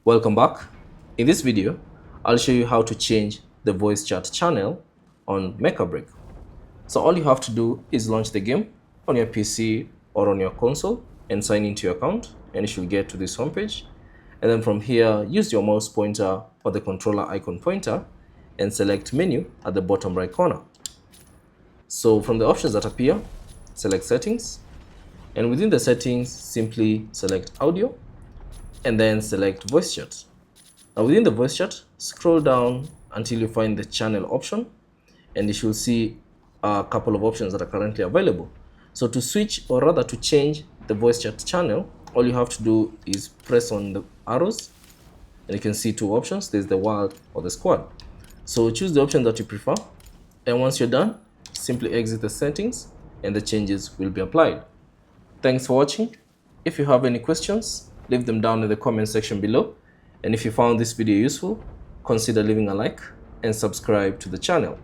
Welcome back. In this video, I'll show you how to change the voice chat channel on Mecha Break. So all you have to do is launch the game on your PC or on your console and sign into your account, and you should get to this homepage. And then from here, use your mouse pointer or the controller icon pointer and select menu at the bottom right corner. So from the options that appear, select settings, and within the settings, simply select audio and then select voice chat. Now within the voice chat, scroll down until you find the channel option, and you should see a couple of options that are currently available. So to switch, or rather to change the voice chat channel, all you have to do is press on the arrows, and you can see two options. There's the wild or the squad. So choose the option that you prefer, and once you're done, simply exit the settings and the changes will be applied. Thanks for watching. If you have any questions, leave them down in the comment section below. And if you found this video useful, consider leaving a like and subscribe to the channel.